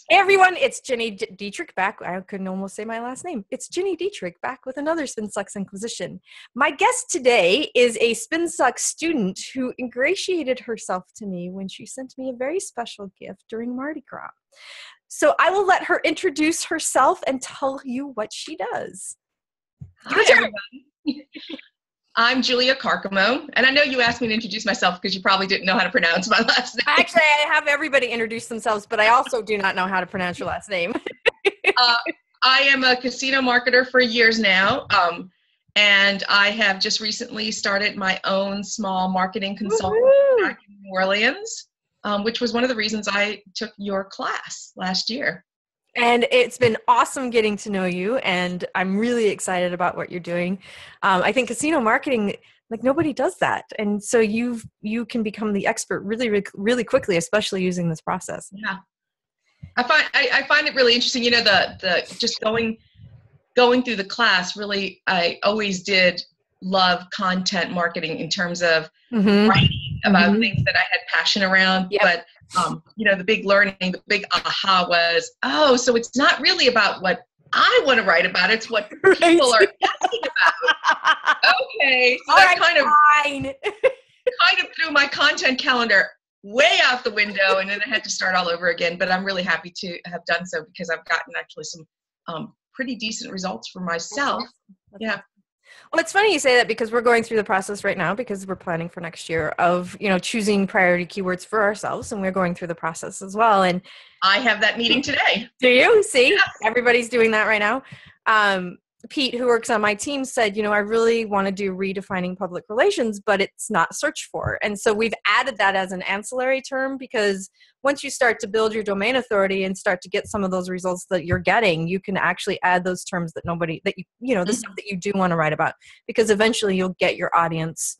Hey everyone, it's Jenny Dietrich back. I couldn't almost say my last name. It's Jenny Dietrich back with another Spin Sucks Inquisition. My guest today is a Spin Sucks student who ingratiated herself to me when she sent me a very special gift during Mardi Gras. So I will let her introduce herself and tell you what she does. Hi everyone. I'm Julia Carcamo, and I know you asked me to introduce myself because you probably didn't know how to pronounce my last name. Actually, I have everybody introduce themselves, but I also do not know how to pronounce your last name. I am a casino marketer for years now, and I have just recently started my own small marketing consulting back in New Orleans, which was one of the reasons I took your class last year. And it's been awesome getting to know you, and I'm really excited about what you're doing. I think casino marketing, like nobody does that, and so you can become the expert really quickly, especially using this process. Yeah, I find it really interesting. You know, the just going through the class. Really, I always did love content marketing in terms of writing about things that I had passion around, but. You know, the big learning, the big aha was, oh, so it's not really about what I want to write about. It's what people are asking about. Okay. So that kind of threw my content calendar way out the window, and then I had to start all over again. But I'm really happy to have done so because I've gotten actually some pretty decent results for myself. Yeah. Well, it's funny you say that because we're going through the process right now because we're planning for next year of, you know, choosing priority keywords for ourselves, and we're going through the process as well. And I have that meeting today. Do you? See? Yes. Everybody's doing that right now. Pete, who works on my team, said, you know, I really want to do redefining public relations, but it's not searched for. And so we've added that as an ancillary term because once you start to build your domain authority and start to get some of those results that you're getting, you can actually add those terms that the stuff that you do want to write about, because eventually you'll get your audience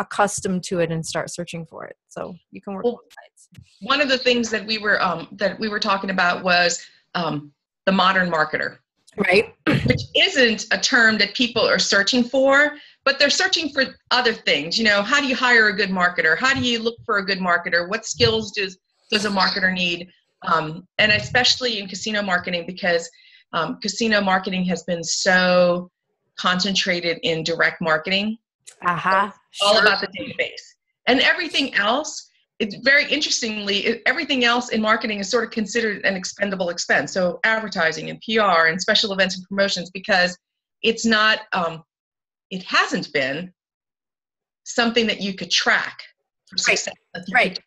accustomed to it and start searching for it. So you can work both sides. One of the things that we were talking about was the modern marketer. Right. Which isn't a term that people are searching for, but they're searching for other things. You know, how do you hire a good marketer? How do you look for a good marketer? What skills does a marketer need? And especially in casino marketing, because casino marketing has been so concentrated in direct marketing. All about the database. And everything else, it's very interestingly, everything else in marketing is sort of considered an expendable expense. So advertising and PR and special events and promotions, because it's not, it hasn't been something that you could track for success. Right.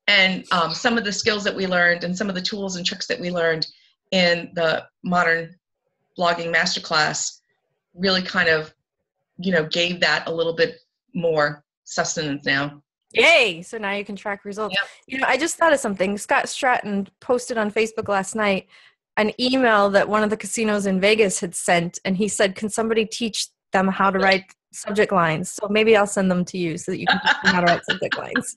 And some of the skills that we learned and some of the tools and tricks that we learned in the modern blogging masterclass really kind of, you know, gave that a little bit more sustenance now. Yay! So now you can track results. Yep. You know, I just thought of something. Scott Stratton posted on Facebook last night an email that one of the casinos in Vegas had sent, and he said, can somebody teach them how to write subject lines? So maybe I'll send them to you so that you can teach them how to write subject lines.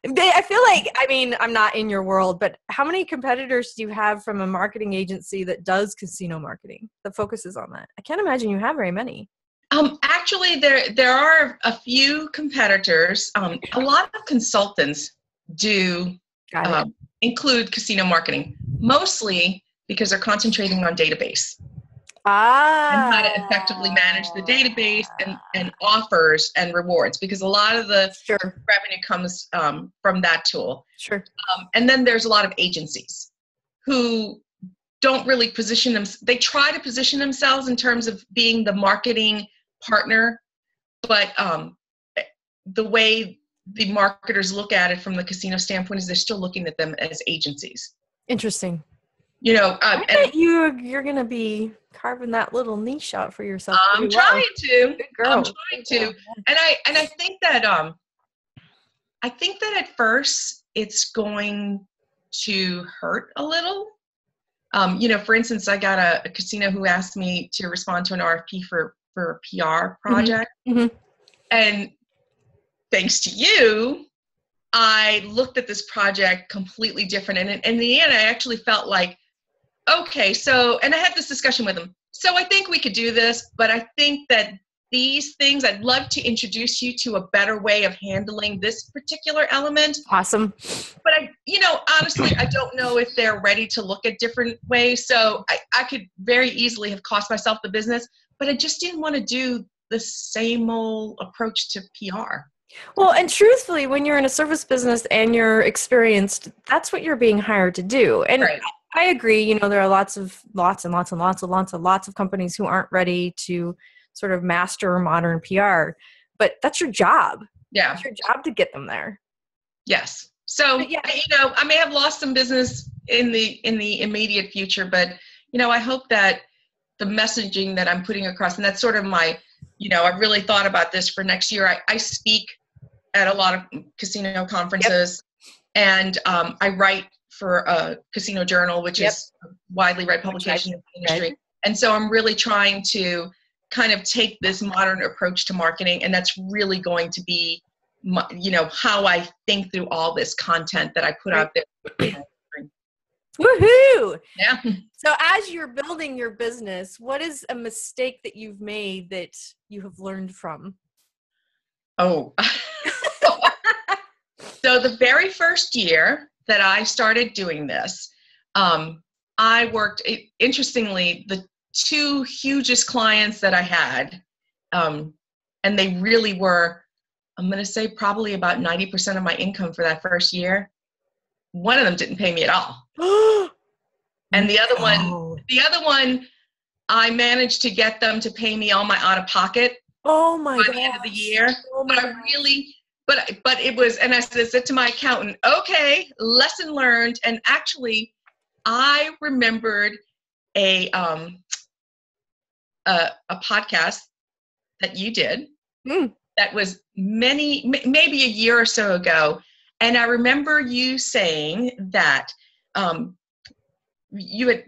I feel like, I mean, I'm not in your world, but how many competitors do you have from a marketing agency that does casino marketing, that focuses on that? I can't imagine you have very many. Actually, there are a few competitors. A lot of consultants do include casino marketing, mostly because they're concentrating on database. And how to effectively manage the database and offers and rewards, because a lot of the revenue comes from that tool. Sure. And then there's a lot of agencies who don't really position them. They try to position themselves in terms of being the marketing partner, but the way the marketers look at it from the casino standpoint is they're still looking at them as agencies. Interesting. You know, I bet you're going to be carving that little niche out for yourself. I'm trying to. Good girl. I'm trying to. And I think that at first it's going to hurt a little. You know, for instance, I got a casino who asked me to respond to an RFP for a PR project. And thanks to you, I looked at this project completely different. And in the end, I actually felt like, okay, so, and I had this discussion with him. So I think we could do this, but I think that these things, I'd love to introduce you to a better way of handling this particular element. Awesome. But honestly, I don't know if they're ready to look at different ways. So I could very easily have cost myself the business, but I just didn't want to do the same old approach to PR. Well, and truthfully, when you're in a service business and you're experienced, that's what you're being hired to do. And Right. I agree, there are lots of companies who aren't ready to sort of master modern PR, but that's your job. Yeah. It's your job to get them there. Yes. So, yeah. I may have lost some business in the immediate future, but, I hope that the messaging that I'm putting across, and that's sort of my, I've really thought about this for next year. I speak at a lot of casino conferences, and I write for a casino journal, which is a widely read publication in the industry. And so I'm really trying to kind of take this modern approach to marketing, and that's really going to be, how I think through all this content that I put out there. Woohoo! Yeah. So as you're building your business, what is a mistake that you've made that you have learned from? Oh. So the very first year that I started doing this, I worked, interestingly, the two hugest clients that I had, and they really were, I'm going to say probably about 90% of my income for that first year. One of them didn't pay me at all. And the other one, I managed to get them to pay me all my out-of-pocket. Oh my God. By the end of the year. But it was, and I said to my accountant, okay, lesson learned. And actually, I remembered a podcast that you did that was maybe a year or so ago. And I remember you saying that you had,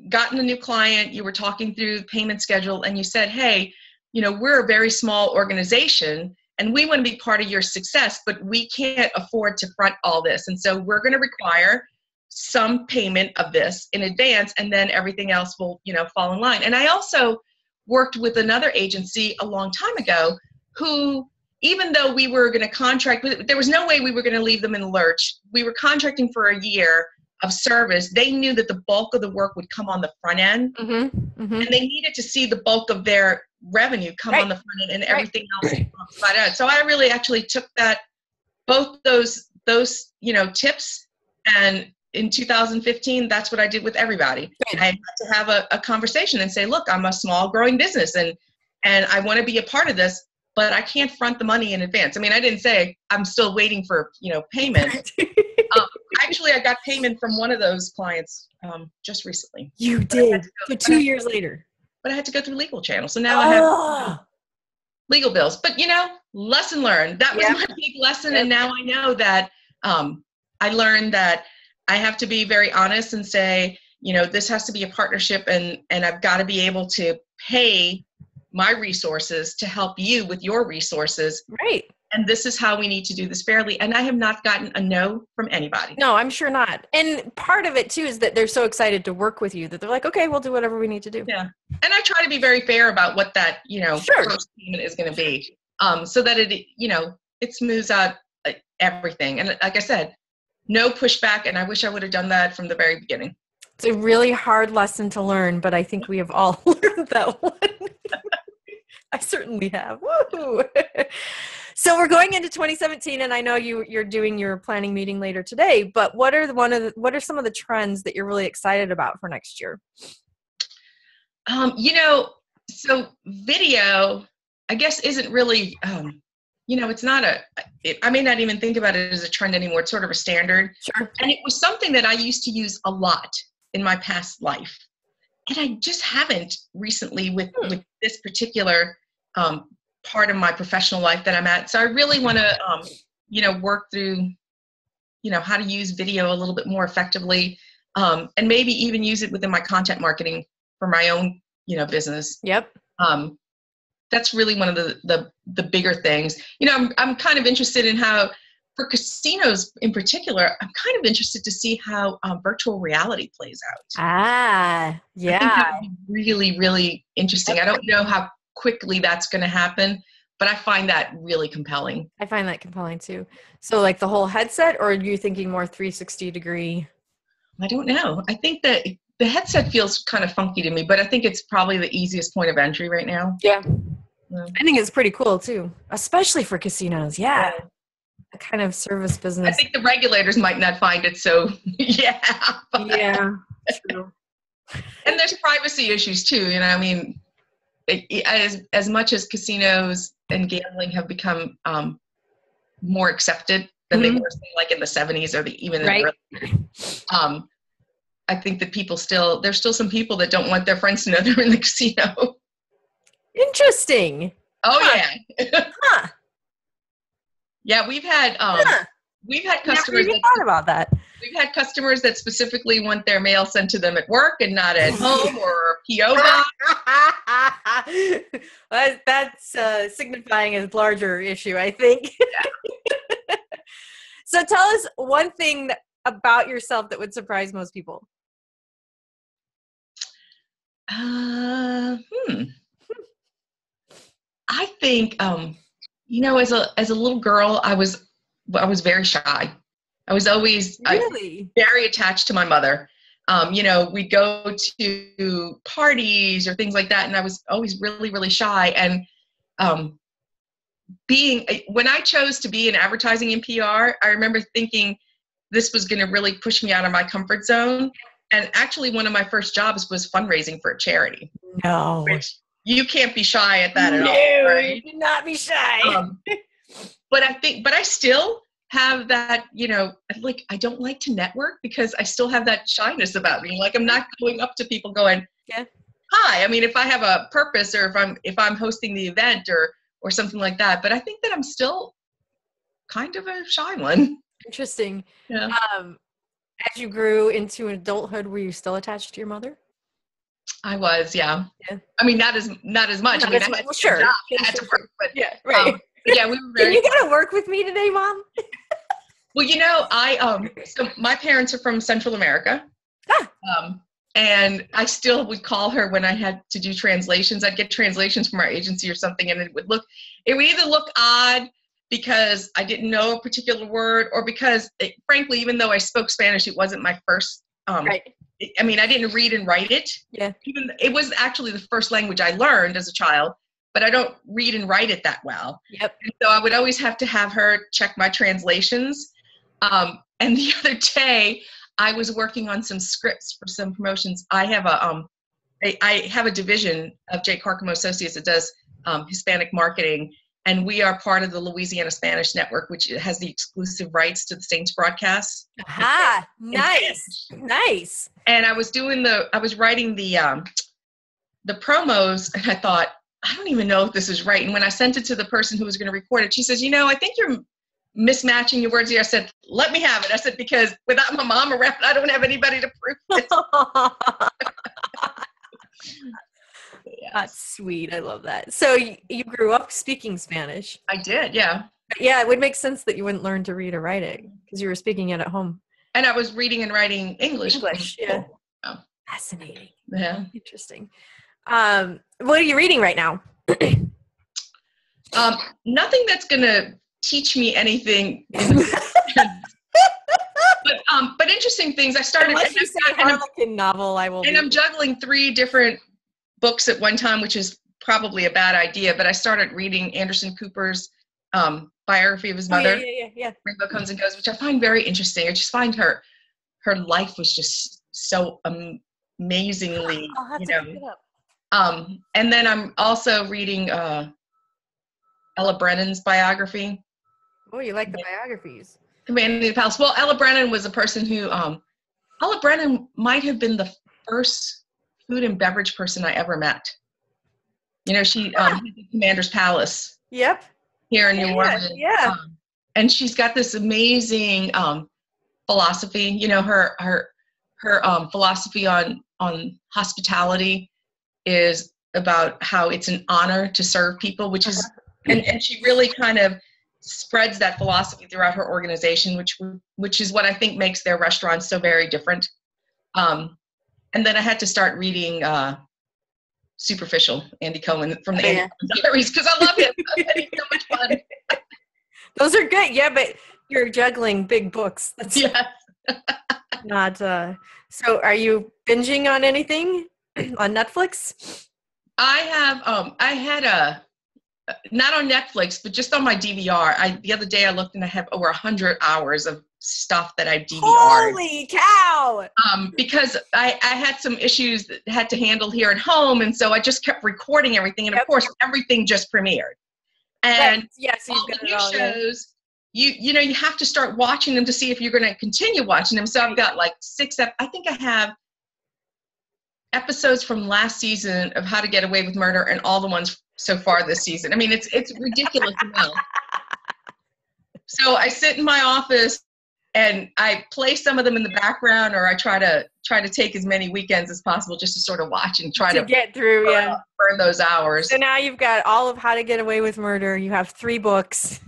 gotten a new client, you were talking through the payment schedule, and you said, hey, we're a very small organization and we want to be part of your success, but we can't afford to front all this. And so we're going to require some payment of this in advance, and then everything else will, fall in line. And I also worked with another agency a long time ago who, even though we were going to contract with, there was no way we were going to leave them in the lurch. We were contracting for a year of service. They knew that the bulk of the work would come on the front end, and they needed to see the bulk of their revenue come on the front end, and everything else on the side out. So I really actually took both those tips, and in 2015, that's what I did with everybody. I had to have a conversation and say, look, I'm a small growing business, and I want to be a part of this, but I can't front the money in advance. I mean, I didn't say I'm still waiting for, payment. Actually, I got payment from one of those clients just recently. You did. So 2 years later. But I had to go through legal channels. So now I have legal bills. But, lesson learned. That was my big lesson. And now I know that I learned that I have to be very honest and say, this has to be a partnership, and I've got to be able to pay my resources to help you with your resources. Right. And this is how we need to do this fairly. And I have not gotten a no from anybody. No, I'm sure not. And part of it too is that they're so excited to work with you that they're like, okay, we'll do whatever we need to do. Yeah. And I try to be very fair about what that, first payment is going to be, so that it smooths out everything. And like I said, no pushback. And I wish I would have done that from the very beginning. It's a really hard lesson to learn, but I think we have all learned that one. I certainly have. Woo! So we're going into 2017, and I know you're doing your planning meeting later today, but what are some of the trends that you're really excited about for next year? So video, I guess, isn't really, it's not I may not even think about it as a trend anymore. It's sort of a standard. Sure. And it was something that I used to use a lot in my past life. And I just haven't recently with this particular part of my professional life that I'm at. So I really want to, work through, how to use video a little bit more effectively, and maybe even use it within my content marketing for my own, business. Yep. That's really one of the bigger things. I'm kind of interested in how, for casinos in particular, I'm kind of interested to see how virtual reality plays out. Ah, yeah. I think that would be really, really interesting. I don't know how quickly that's going to happen, but I find that really compelling. I find that compelling too. So like the whole headset, or are you thinking more 360 degree? I don't know. I think that the headset feels kind of funky to me, but I think it's probably the easiest point of entry right now. Yeah. Yeah. I think it's pretty cool too, especially for casinos. Yeah. Yeah. The kind of service I business. think the regulators might not find it so, yeah. Yeah, true. And there's privacy issues too. I mean, as much as casinos and gambling have become more accepted than they were, say, like in the 70s or even in the early, I think that there's still some people that don't want their friends to know they're in the casino. Interesting. Oh, yeah. Huh. Yeah, we've had customers Never even thought about that. We've had customers that specifically want their mail sent to them at work and not at home or PO box. That's signifying a larger issue, I think. Yeah. So tell us one thing about yourself that would surprise most people. I think as a little girl, I was very shy. I was always very attached to my mother. We'd go to parties or things like that, and I was always really, really shy. And when I chose to be in advertising and PR, I remember thinking this was going to really push me out of my comfort zone. And actually, one of my first jobs was fundraising for a charity. No. Which you can't be shy at that at all, right? You cannot be shy. But I still have that, I don't like to network because I still have that shyness about me. Like, I'm not going up to people going, hi. I mean, if I have a purpose or if I'm hosting the event or something like that, but I think that I'm still kind of a shy one. Interesting. Yeah. As you grew into adulthood, were you still attached to your mother? I was, yeah. I mean, not as much. Not as much. Well, sure. I had to work, but yeah, right. Yeah, we were very. Can you get to work with me today, Mom? Well, so my parents are from Central America. And I still would call her when I had to do translations. I'd get translations from our agency or something, and it would either look odd because I didn't know a particular word, or because, frankly, even though I spoke Spanish, it wasn't my first. Right. I mean, I didn't read and write it. Yeah. It was actually the first language I learned as a child, but I don't read and write it that well. Yep. And so I would always have to have her check my translations. And the other day, I was working on some scripts for some promotions. I have a division of Julia Carcamo Associates that does Hispanic marketing, and we are part of the Louisiana Spanish Network, which has the exclusive rights to the Saints broadcasts. Aha, nice. And I was writing the promos, and I thought, I don't even know if this is right. And when I sent it to the person who was going to record it, she says, I think you're mismatching your words here. I said, let me have it. I said, because without my mom around, I don't have anybody to prove it. Yes. That's sweet. I love that. So you grew up speaking Spanish. I did, yeah. Yeah, it would make sense that you wouldn't learn to read or write it because you were speaking it at home. And I was reading and writing English. Yeah. Oh. Fascinating. Yeah. Interesting. What are you reading right now? Nothing that's going to teach me anything. But interesting things. I started. Unless you say Harlequin novel, I will. And I'm juggling 3 different books at one time, which is probably a bad idea. But I started reading Anderson Cooper's biography of his mother. Yeah. Rainbow Comes and Goes, which I find very interesting. I just find her life was just so amazingly, I'll have to pick it up. And then I'm also reading Ella Brennan's biography. Oh, you like the biographies? Commanding the Palace. Well, Ella Brennan was a person who, Ella Brennan might have been the first food and beverage person I ever met. She Commander's Palace. Yep. Here in New Orleans. Yeah. And she's got this amazing philosophy. Her philosophy on hospitality is about how it's an honor to serve people, which is, and she really kind of spreads that philosophy throughout her organization, which is what I think makes their restaurants so very different. And then I had to start reading superficial Andy Cohen from the Oh, Andy yeah. Cohen Diaries, because I love him. He's so much fun. Those are good. Yeah, but you're juggling big books. That's Yes. not. So, are you binging on anything on Netflix? I had a, not on Netflix, but just on my DVR. The other day I looked and I have over 100 hours of stuff that I DVR'd. Holy cow! Because I had some issues that I had to handle here at home, and so I just kept recording everything, and of course everything just premiered. And yes, all the new shows, you know, you have to start watching them to see if you're going to continue watching them. So I've got like I think I have episodes from last season of How to Get Away with Murder and all the ones so far this season. I mean, it's ridiculous amount. So I sit in my office and I play some of them in the background, or I try to take as many weekends as possible just to sort of watch and try to get through. burn those hours. So now you've got all of How to Get Away with Murder. You have 3 books.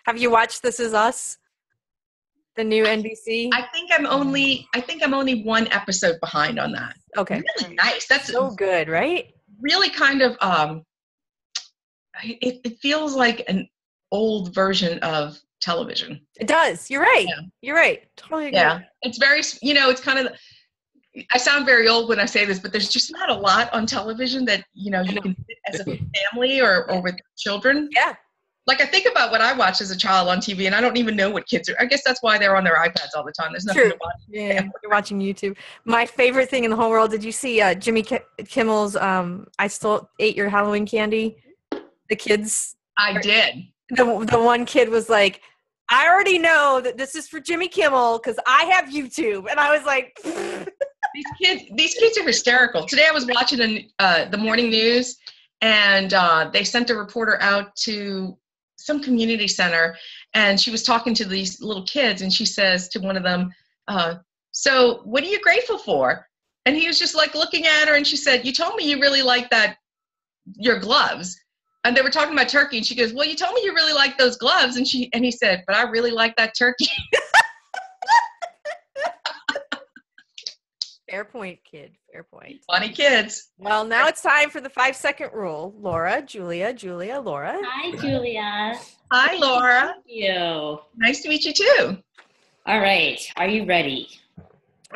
Have you watched This Is Us, the new NBC? I think I'm only 1 episode behind on that. Okay, really nice. That's so good, right? Really kind of it feels like an old version of television. It does. You're right. Yeah. You're right. Totally agree. Yeah, it's very, you know, it's kind of, I sound very old when I say this, but there's just not a lot on television that, you know, you can fit as a family or with children. Yeah. Like I think about what I watched as a child on TV, and I don't even know what kids are. I guess that's why they're on their iPads all the time. There's nothing to watch. Yeah, you're watching YouTube. My favorite thing in the whole world, did you see Jimmy Kimmel's I Still Ate Your Halloween Candy? The kids. I did. The one kid was like, I already know that this is for Jimmy Kimmel because I have YouTube. And I was like, These kids are hysterical. Today I was watching the morning news, and they sent a reporter out to some community center, and she was talking to these little kids, and she says to one of them, so what are you grateful for? And he was just like looking at her, and she said, you told me you really like your gloves. And they were talking about turkey, and she goes, well, you told me you really like those gloves. And he said, but I really like that turkey. Fair point, kid. Fair point. Funny kids. Well, now it's time for the 5-second rule. Laura, Julia, Laura. Hi, Julia. Hi, Laura. Thank you. Nice to meet you too. All right. Are you ready?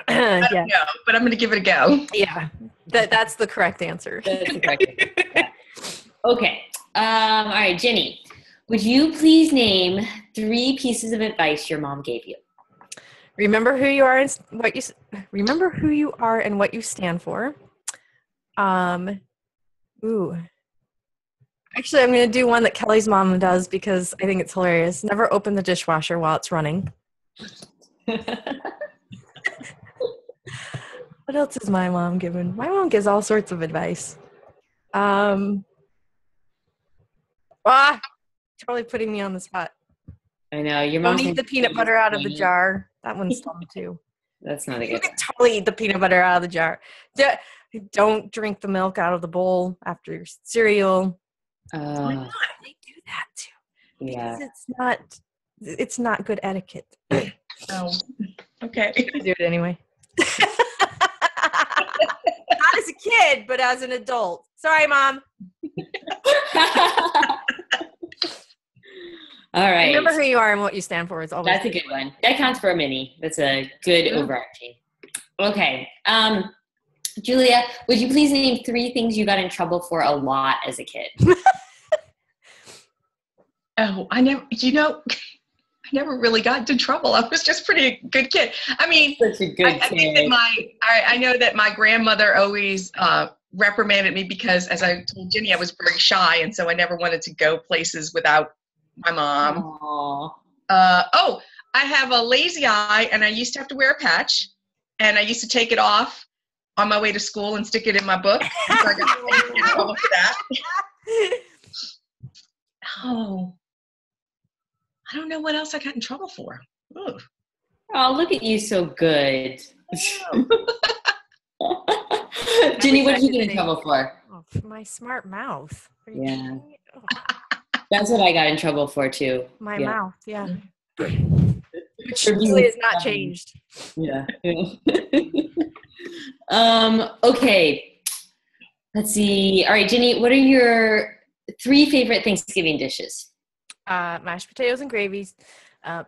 I don't know, but I'm going to give it a go. Yeah. That's the correct answer. That's the correct answer. Yeah. Okay. All right, Jenny, would you please name 3 pieces of advice your mom gave you? Remember who you are and what you stand for. Actually, I'm going to do one that Kelly's mom does because I think it's hilarious. Never open the dishwasher while it's running. What else is my mom given? My mom gives all sorts of advice. Totally putting me on the spot. I know. Your mom. Don't eat the peanut butter out of the jar. That one's dumb too. That's not a good one. Totally eat the peanut butter out of the jar. Don't drink the milk out of the bowl after your cereal. Why not? They do that too. Yeah. Because it's not good etiquette. Oh, okay. I do it anyway. Not as a kid, but as an adult. Sorry, Mom. All right. Remember who you are and what you stand for is always. That's a good one. That counts for a mini. That's a good overarching. Okay. Julia, would you please name 3 things you got in trouble for a lot as a kid? Oh, I never really got into trouble. I was just pretty good kid. I mean, Such a good I think that I know that my grandmother always reprimanded me because, as I told Ginny, I was very shy, and so I never wanted to go places without my mom. I have a lazy eye, and I used to have to wear a patch, and I used to take it off on my way to school and stick it in my book. So I got in trouble for that. Oh, I don't know what else I got in trouble for. Ooh. Oh, look at you, so good. Jenny, what did you get in trouble for? Oh, my smart mouth. Yeah. That's what I got in trouble for, too. My mouth, yeah. Mm. Which really has not changed. Yeah. Okay. Let's see. All right, Jenny, what are your 3 favorite Thanksgiving dishes? Mashed potatoes and gravy,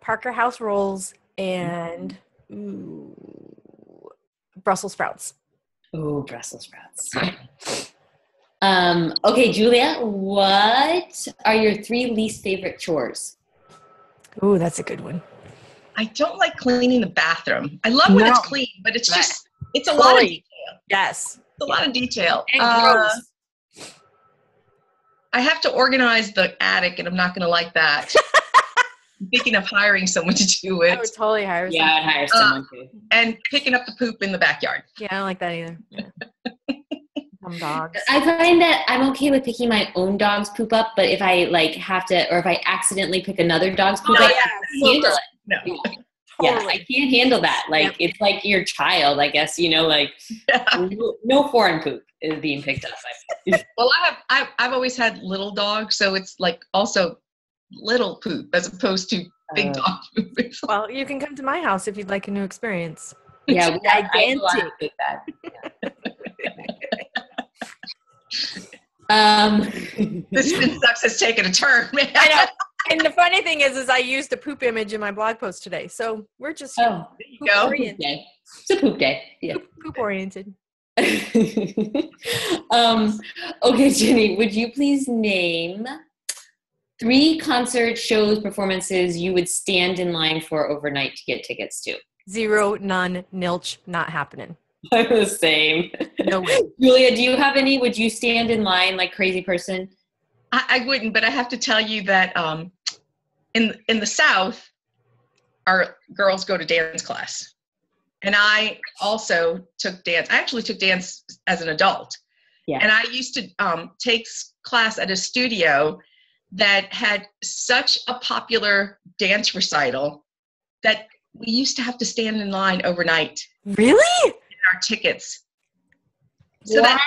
Parker House rolls, and Brussels sprouts. Oh, Brussels sprouts. Okay, Julia, what are your 3 least favorite chores? Ooh, that's a good one. I don't like cleaning the bathroom. I love when it's clean, but it's just, it's a lot of detail. Yes. It's a lot of detail. And gross. I have to organize the attic, and I'm not going to like that. I'm thinking of hiring someone to do it. I would totally hire someone. Yeah, I'd hire someone too. And picking up the poop in the backyard. Yeah, I don't like that either. Yeah. Some dogs. I find that I'm okay with picking my own dog's poop up, but if I have to, or if I accidentally pick another dog's poop up, I can't handle it. No. Yeah, I can't handle that. It's like your child, I guess, no foreign poop is being picked up. Well, I've always had little dogs, so it's like also little poop as opposed to big dog poop. Well, you can come to my house if you'd like a new experience. Yeah, gigantic. This Spin Sucks has taken a turn, man. I know. And the funny thing is I used a poop image in my blog post today. So we're just there you go. Poop day. It's a poop day. Yeah. Poop oriented. Okay, Jenny, would you please name 3 concert shows, performances you would stand in line for overnight to get tickets to? 0, none, nilch, not happening. I'm the same. No way. Julia, do you have any? Would you stand in line like crazy person? I wouldn't, but I have to tell you that in the South, our girls go to dance class. And I also took dance. I actually took dance as an adult. Yeah. And I used to take class at a studio that had such a popular dance recital that we used to have to stand in line overnight. Really? In our tickets. So that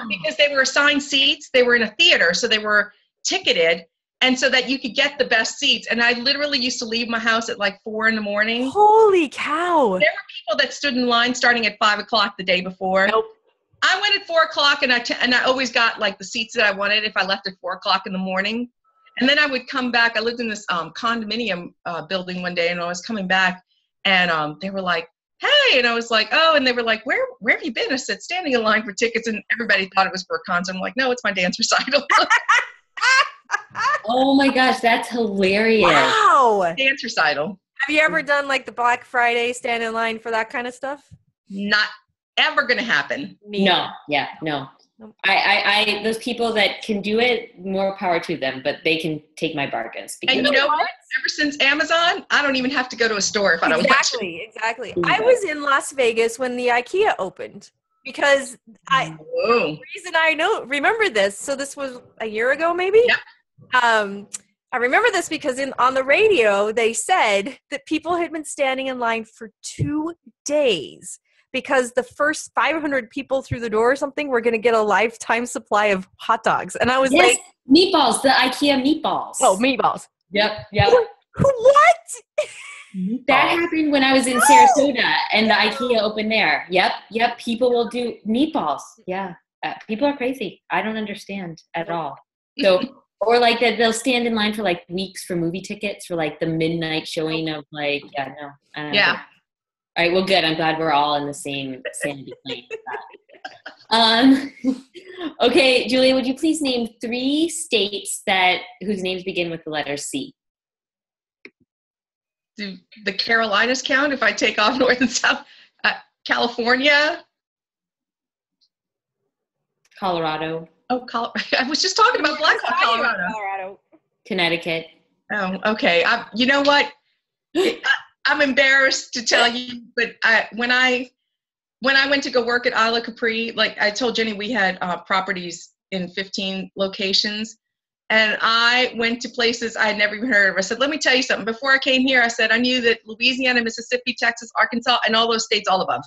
because they were assigned seats, they were in a theater, so they were ticketed, and so that you could get the best seats. And I literally used to leave my house at like 4 a.m. Holy cow. There were people that stood in line starting at 5 o'clock the day before. Nope. I went at 4 o'clock, and I always got like the seats that I wanted if I left at 4 o'clock in the morning. And then I would come back. I lived in this condominium building one day, and I was coming back, and they were like, hey, and I was like, oh, and they were like, where have you been? I said, standing in line for tickets, and everybody thought it was for a concert. I'm like, no, it's my dance recital. Oh my gosh, that's hilarious. Wow. Dance recital. Have you ever done like the Black Friday stand in line for that kind of stuff? Not ever going to happen. No. Yeah, no. I those people that can do it, more power to them, but they can take my bargains. And you know what? Ever since Amazon, I don't even have to go to a store if I don't want to. Exactly. I was in Las Vegas when the IKEA opened because the reason I remember this, so this was a year ago maybe? Yep. I remember this because on the radio they said that people had been standing in line for 2 days because the first 500 people through the door or something were going to get a lifetime supply of hot dogs. And I was like... meatballs, the IKEA meatballs. Oh, meatballs. Yep. What? That happened when I was in Sarasota and the IKEA opened there. Yep. People will do meatballs. Yeah. People are crazy. I don't understand at all. So, or like that they'll stand in line for like weeks for movie tickets for like the midnight showing of like, Yeah. All right, well, good. I'm glad we're all in the same sanity plane. Okay, Julia, would you please name 3 states whose names begin with the letter C? Do the Carolinas count if I take off north and south? California? Colorado. Oh, I was just talking about Blackhawk, Colorado. Connecticut. Oh, okay. You know what? I'm embarrassed to tell you, but when I went to go work at Isla Capri, like I told Jenny, we had properties in 15 locations, and I went to places I had never even heard of. I said, let me tell you something. Before I came here, I said I knew that Louisiana, Mississippi, Texas, Arkansas, and all those states all above.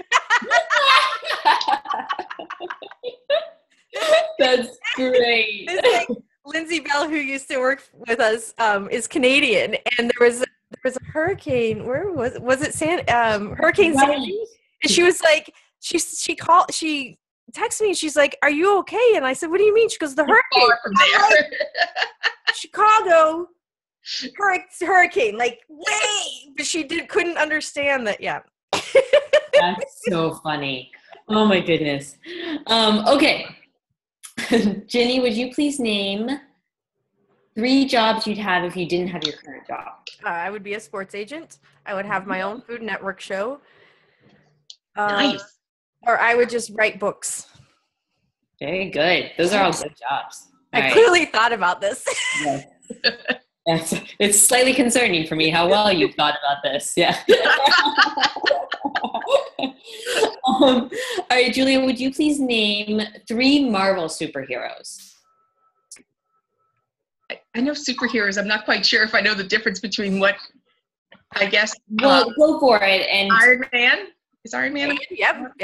That's great. It's like Lindsay Bell, who used to work with us, is Canadian, and there was a hurricane. Where was it? Was it Hurricane Sandy? And she was like, she texts me and she's like, "Are you okay?" And I said, "What do you mean?" She goes, "The hurricane." Far from there. Chicago hurricane, like way, but she couldn't understand that. Yeah. That's so funny. Oh my goodness. Okay. Ginny, would you please name 3 jobs you'd have if you didn't have your current job? I would be a sports agent. I would have my own Food Network show. Nice. Or I would just write books. Very good. Those are all good jobs. All I right. clearly thought about this. Yes. It's slightly concerning for me how well you've thought about this. Yeah. All right, Julia, would you please name 3 Marvel superheroes? I know superheroes. I'm not quite sure if I know the difference between what, I guess. Well, go for it. And Iron Man. Is Iron Man? Yep.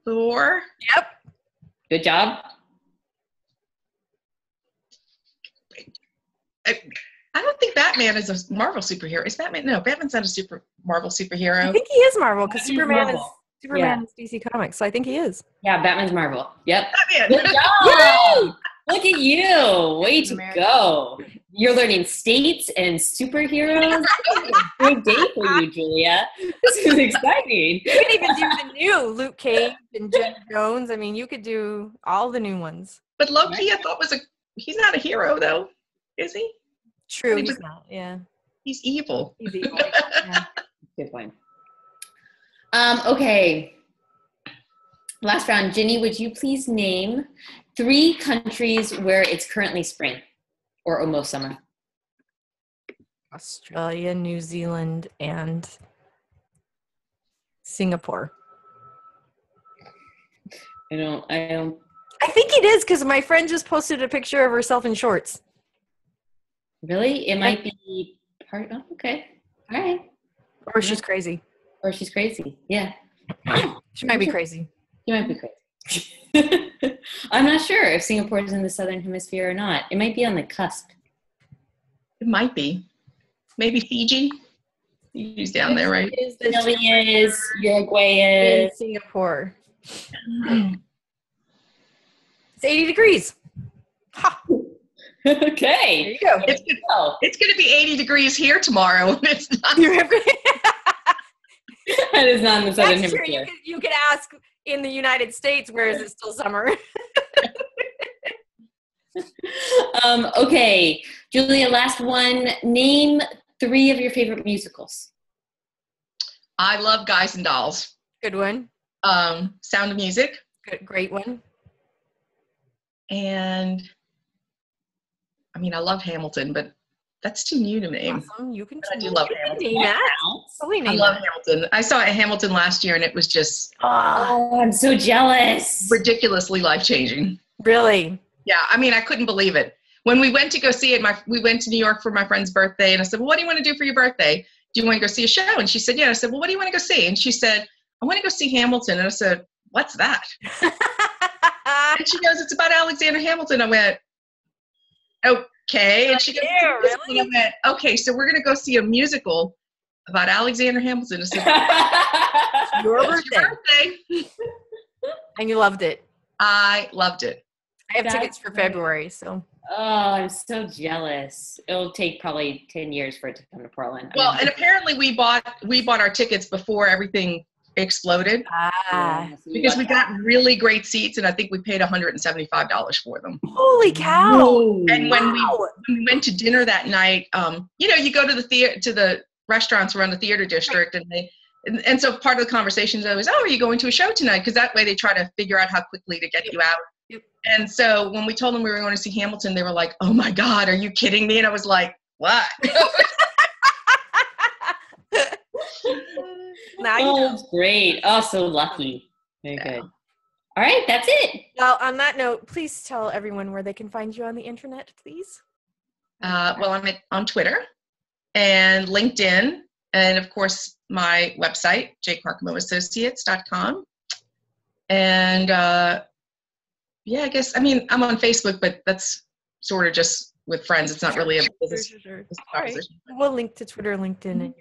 Thor. Yep. Good job. I don't think Batman is a Marvel superhero. Is Batman? No, Batman's not a Marvel superhero. I think he is Marvel because He's Superman Marvel. is DC Comics, so I think he is. Yeah, Batman's Marvel. Yep. Batman. Good job. Look at you. Way to America. go. You're learning states and superheroes. Good day for you, Julia. This is exciting. You could even do the new Luke Cage and Jen Jones. I mean, you could do all the new ones. But Loki, I thought he's not a hero though, is he? True, he's not. Yeah, He's evil. he's evil. Yeah. Good point. Okay. Last round. Ginny, would you please name 3 countries where it's currently spring or almost summer? Australia, New Zealand, and Singapore. I don't. I think it is because my friend just posted a picture of herself in shorts. Really? It might be part. Oh, okay. All right. Or she's crazy. Or she's crazy. Yeah. She might be crazy. You might be crazy. I'm not sure if Singapore is in the southern hemisphere or not. It might be on the cusp. It might be. Maybe Fiji. Fiji's down there, right? Chile is, Uruguay In is. Singapore. It's 80 degrees. Ha! Okay. There you go. It's going to be 80 degrees here tomorrow. It's not. That is not in the southern That's true. hemisphere. You could ask in the United States, where is it still summer? Okay. Julia, last one. Name 3 of your favorite musicals. I love Guys and Dolls. Good one. Sound of Music. Good, great one. And I mean, I love Hamilton, but that's too new to name. Awesome. You can. But I do love Hamilton. Name that. Totally I name love that. Hamilton. I saw Hamilton last year, and it was just Oh, I'm so jealous. ridiculously life-changing. Really? Yeah, I mean, I couldn't believe it. When we went to go see it, we went to New York for my friend's birthday, and I said, well, what do you want to do for your birthday? Do you want to go see a show? And she said, yeah. I said, well, what do you want to go see? And she said, I want to go see Hamilton. And I said, what's that? And she goes, it's about Alexander Hamilton. I went, okay. And she goes, Yeah, really? and I went, okay, so we're going to go see a musical about Alexander Hamilton. I said, Your "It's your birthday." And you loved it. I loved it. I have That's tickets for great. February, so. Oh, I'm so jealous. It'll take probably 10 years for it to come to Portland. Well, and apparently we bought our tickets before everything exploded because we got really great seats, and I think we paid $175 for them. Holy cow! And when we went to dinner that night, you go to the restaurants around the theater district, and so part of the conversation is always, oh, are you going to a show tonight? Because that way they try to figure out how quickly to get you out. Yep. And so when we told them we were going to see Hamilton, they were like, oh my God, are you kidding me? And I was like, what? Now you know. that's great. Oh, so lucky. Very good. All right, that's it. Well, on that note, please tell everyone where they can find you on the internet, please. Well, I'm on Twitter and LinkedIn, and of course my website, jcarcamoassociates.com. And I guess, I mean, I'm on Facebook, but that's sort of just with friends. It's not really a business. Sure. business All right. proposition. We'll link to Twitter, LinkedIn, and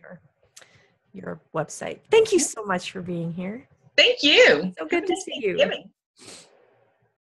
your website. Thank you so much for being here. Thank you. So good to see you. Thanksgiving.